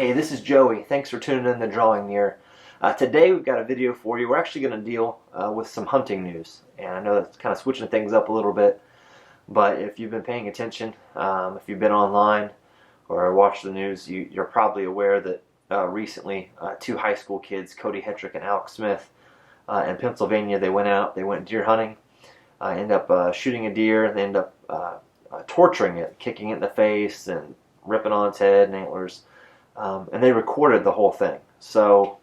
Hey, this is Joey. Thanks for tuning in to Drawing Near. Today we've got a video for you. We're actually going to deal with some hunting news. And I know that's kind of switching things up a little bit, but if you've been paying attention, if you've been online or watched the news, you're probably aware that recently two high school kids, Cody Hetrick and Alex Smith, in Pennsylvania, they went deer hunting, end up shooting a deer, and they end up torturing it, kicking it in the face and ripping on its head and antlers. And they recorded the whole thing. So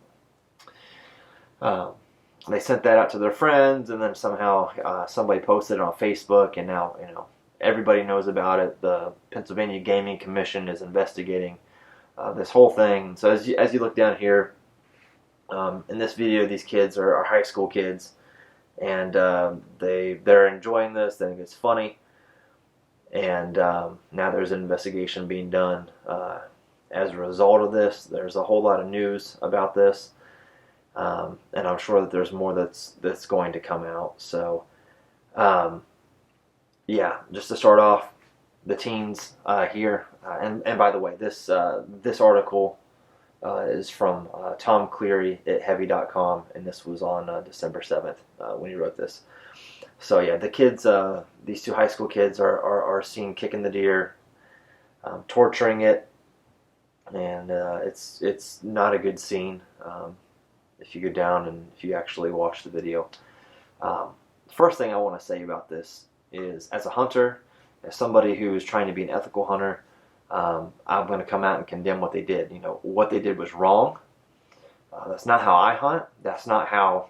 they sent that out to their friends, and then somehow somebody posted it on Facebook, and now everybody knows about it. The Pennsylvania Gaming Commission is investigating this whole thing. So as you look down here in this video, these kids are high school kids, and they're enjoying this. They think it's funny, and now there's an investigation being done. As a result of this, there's a whole lot of news about this, and I'm sure that there's more that's going to come out. So, yeah, just to start off, the teens here, and by the way, this article is from Tom Cleary at Heavy.com, and this was on December 7th when he wrote this. So yeah, the kids, these two high school kids are seen kicking the deer, torturing it. And it's not a good scene if you go down and if you actually watch the video. First thing I want to say about this is, as a hunter, as somebody who is trying to be an ethical hunter, I'm going to come out and condemn what they did. What they did was wrong. That's not how I hunt. That's not how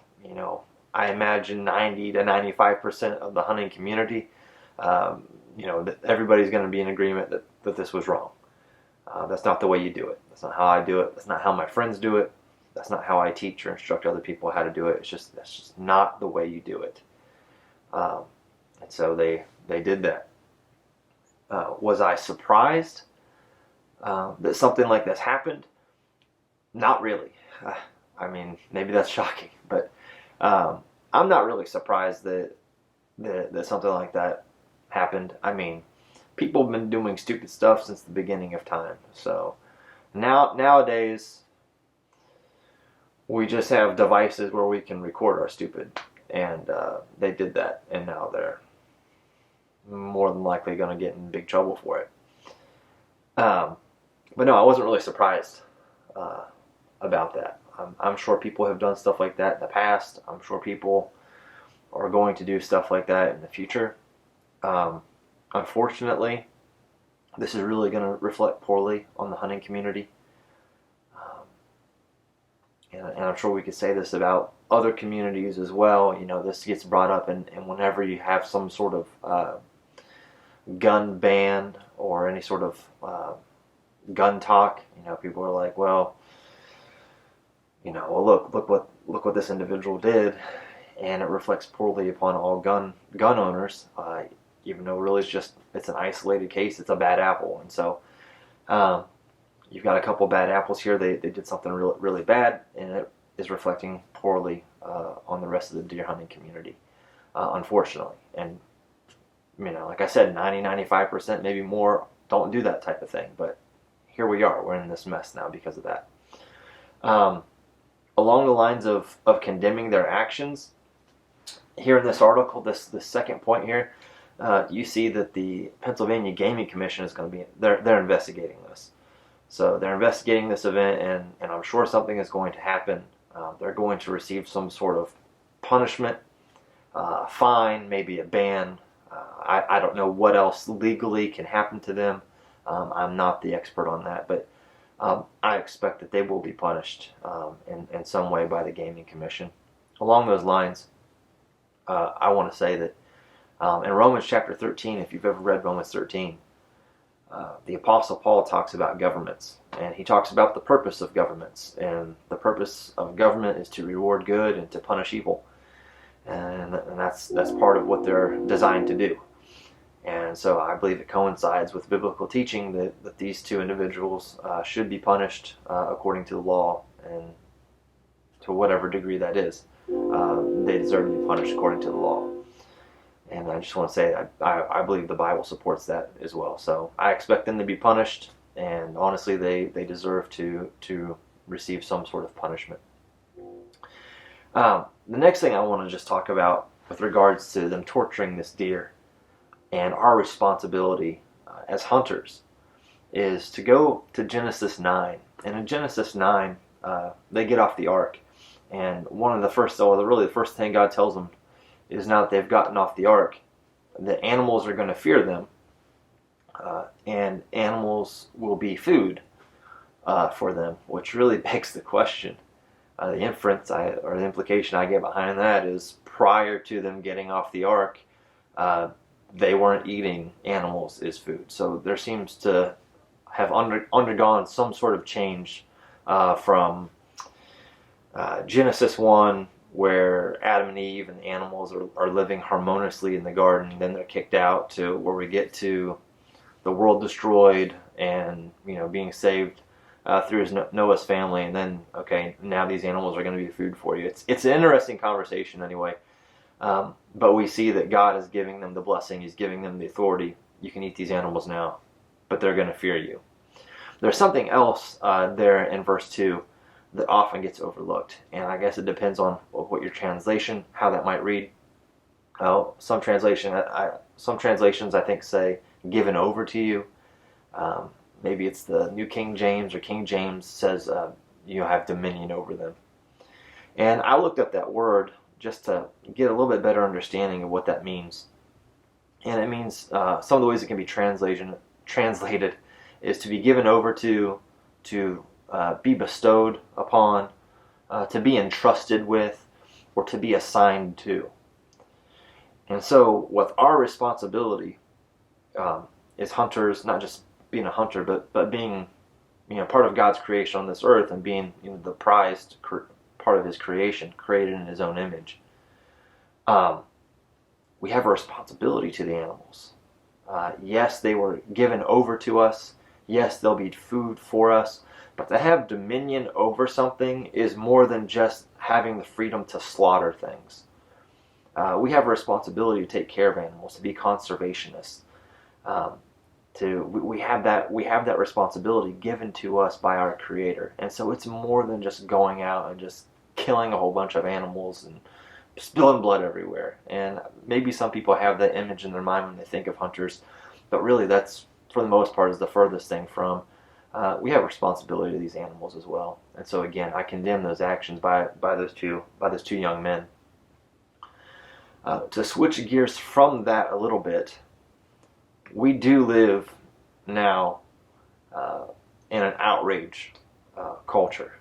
I imagine 90 to 95% of the hunting community. That everybody's going to be in agreement that this was wrong. That's not the way you do it. That's not how I do it. That's not how my friends do it. That's not how I teach or instruct other people how to do it. That's just not the way you do it. And so they did that. Was I surprised that something like this happened? Not really. I mean, maybe that's shocking, but I'm not really surprised that something like that happened. I mean, people have been doing stupid stuff since the beginning of time. So nowadays, we just have devices where we can record our stupid. And they did that, and now they're more than likely going to get in big trouble for it. But no, I wasn't really surprised about that. I'm sure people have done stuff like that in the past. I'm sure people are going to do stuff like that in the future. Unfortunately, this is really going to reflect poorly on the hunting community. And I'm sure we could say this about other communities as well. This gets brought up, and whenever you have some sort of gun ban or any sort of gun talk, people are like, well, look what this individual did, and it reflects poorly upon all gun owners. Even though really it's an isolated case, it's a bad apple. And so you've got a couple bad apples here. They did something really, really bad, and it is reflecting poorly on the rest of the deer hunting community, unfortunately. And, like I said, 90-95%, maybe more, don't do that type of thing. But here we are. We're in this mess now because of that. Along the lines of condemning their actions, here in this article, this second point here, you see that the Pennsylvania Gaming Commission is going to be, they're investigating this. So they're investigating this event, and I'm sure something is going to happen. They're going to receive some sort of punishment, fine, maybe a ban. I don't know what else legally can happen to them. I'm not the expert on that, but I expect that they will be punished in some way by the Gaming Commission. Along those lines, I want to say that in Romans chapter 13, if you've ever read Romans 13, the Apostle Paul talks about governments, and he talks about the purpose of governments, and the purpose of government is to reward good and to punish evil, and that's part of what they're designed to do. And so I believe it coincides with biblical teaching that these two individuals should be punished according to the law, and to whatever degree that is. They deserve to be punished according to the law. And I just want to say I believe the Bible supports that as well. So I expect them to be punished. and honestly, they deserve to receive some sort of punishment. The next thing I want to just talk about with regards to them torturing this deer and our responsibility as hunters is to go to Genesis 9. And in Genesis 9, they get off the ark. And one of the first, or really the first thing God tells them is now that they've gotten off the ark, the animals are going to fear them. And animals will be food for them, which really begs the question. The inference or the implication I get behind that is prior to them getting off the ark, they weren't eating animals as food. So there seems to have undergone some sort of change from Genesis 1, where Adam and Eve and the animals are living harmoniously in the garden. Then they're kicked out, to where we get to the world destroyed and being saved through Noah's family, and then okay, now these animals are going to be food for you. It's an interesting conversation anyway, but we see that God is giving them the blessing. He's giving them the authority. You can eat these animals now, but they're going to fear you. There's something else there in verse 2 that often gets overlooked, and I guess it depends on what your translation, how that might read. Some translations I think say given over to you. Maybe it's the New King James, or King James says you have dominion over them. And I looked up that word just to get a little bit better understanding of what that means. And it means some of the ways it can be translated is to be given over to be bestowed upon, to be entrusted with, or to be assigned to. And so with our responsibility as hunters, not just being a hunter, but being part of God's creation on this earth, and being the prized part of His creation, created in His own image, we have a responsibility to the animals. Yes, they were given over to us. Yes, they'll be food for us. But to have dominion over something is more than just having the freedom to slaughter things. We have a responsibility to take care of animals, to be conservationists. We have that responsibility given to us by our Creator, and so it's more than just going out and just killing a whole bunch of animals and spilling blood everywhere. And maybe some people have that image in their mind when they think of hunters, but really that's, for the most part, is the furthest thing from. We have responsibility to these animals as well, and so again, I condemn those actions by those two young men. To switch gears from that a little bit, we do live now in an outrage culture.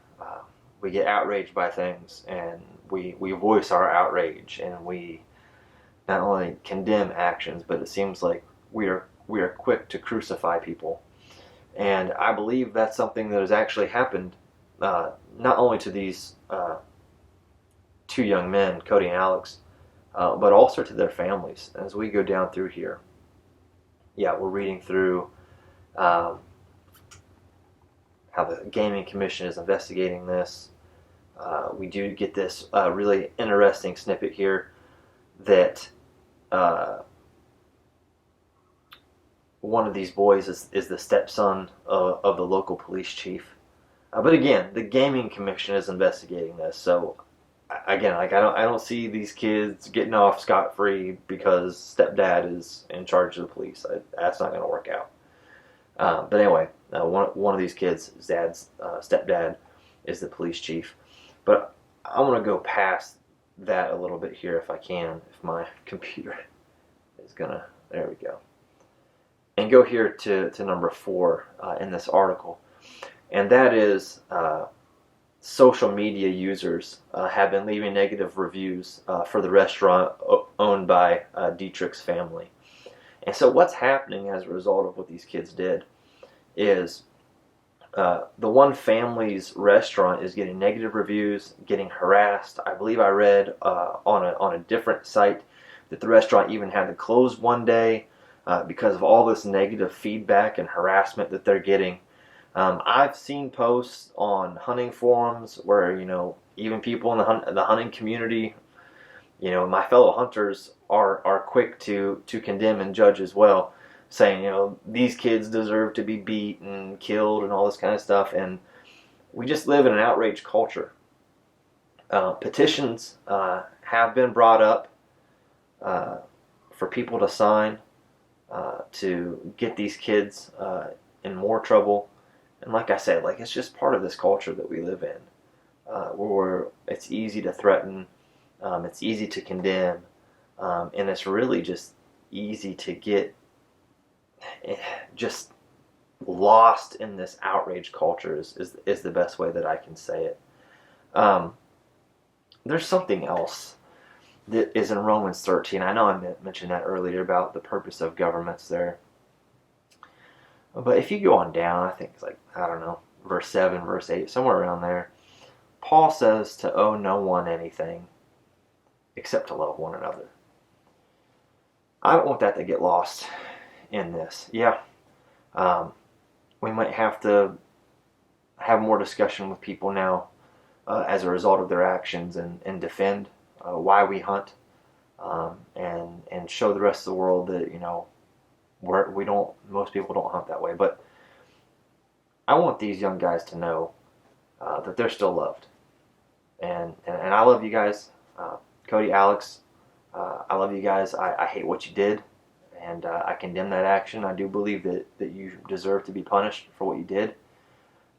We get outraged by things, and we voice our outrage, and we not only condemn actions, but it seems like we are quick to crucify people. And I believe that's something that has actually happened not only to these two young men, Cody and Alex, but also to their families. As we go down through here, we're reading through how the Gaming Commission is investigating this. We do get this really interesting snippet here that one of these boys is the stepson of the local police chief. But again, the Gaming Commission is investigating this. So again, I don't see these kids getting off scot-free because stepdad is in charge of the police. That's not going to work out. But anyway, one of these kids, his dad's stepdad, is the police chief. But I want to go past that a little bit here if I can, if my computer is gonna. There we go. And go here to number 4 in this article, and that is social media users have been leaving negative reviews for the restaurant owned by Dietrich's family. And so what's happening as a result of what these kids did is the one family's restaurant is getting negative reviews, getting harassed. I believe I read on a different site that the restaurant even had to close one day because of all this negative feedback and harassment that they're getting. I've seen posts on hunting forums where, even people in the hunting community, my fellow hunters are quick to condemn and judge as well. saying, these kids deserve to be beat and killed and all this kind of stuff. And we just live in an outrage culture. Petitions have been brought up for people to sign to get these kids in more trouble. And like I said, it's just part of this culture that we live in, where it's easy to threaten, it's easy to condemn, and it's really just easy to get just lost in this outrage culture is the best way that I can say it. There's something else that is in Romans 13. I know I mentioned that earlier about the purpose of governments there. But if you go on down, I think it's verse 7, verse 8, somewhere around there, Paul says to owe no one anything except to love one another. I don't want that to get lost in this. Yeah, we might have to have more discussion with people now as a result of their actions and defend why we hunt, and show the rest of the world that most people don't hunt that way. But I want these young guys to know that they're still loved, and I love you guys, Cody, Alex. I love you guys. I hate what you did, and I condemn that action. I do believe that you deserve to be punished for what you did.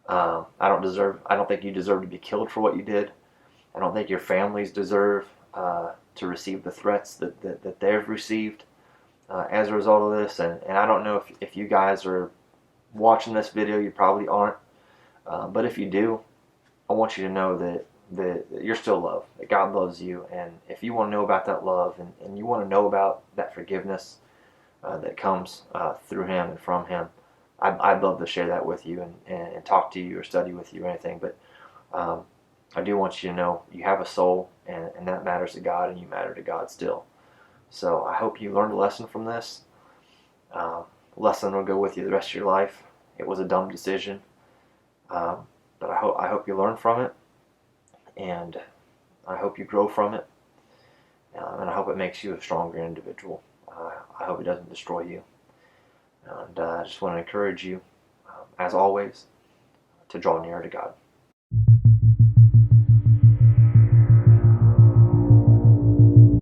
I don't think you deserve to be killed for what you did. I don't think your families deserve to receive the threats that they've received as a result of this. And I don't know if you guys are watching this video. You probably aren't. But if you do, I want you to know that you're still loved, that God loves you. And if you want to know about that love and you want to know about that forgiveness that comes through Him and from Him, I'd love to share that with you and talk to you or study with you or anything. But I do want you to know you have a soul, and that matters to God, and you matter to God still. So I hope you learned a lesson from this. Lesson will go with you the rest of your life. It was a dumb decision, but I hope you learn from it, and I hope you grow from it, and I hope it makes you a stronger individual. I hope it doesn't destroy you. And I just want to encourage you, as always, to draw nearer to God.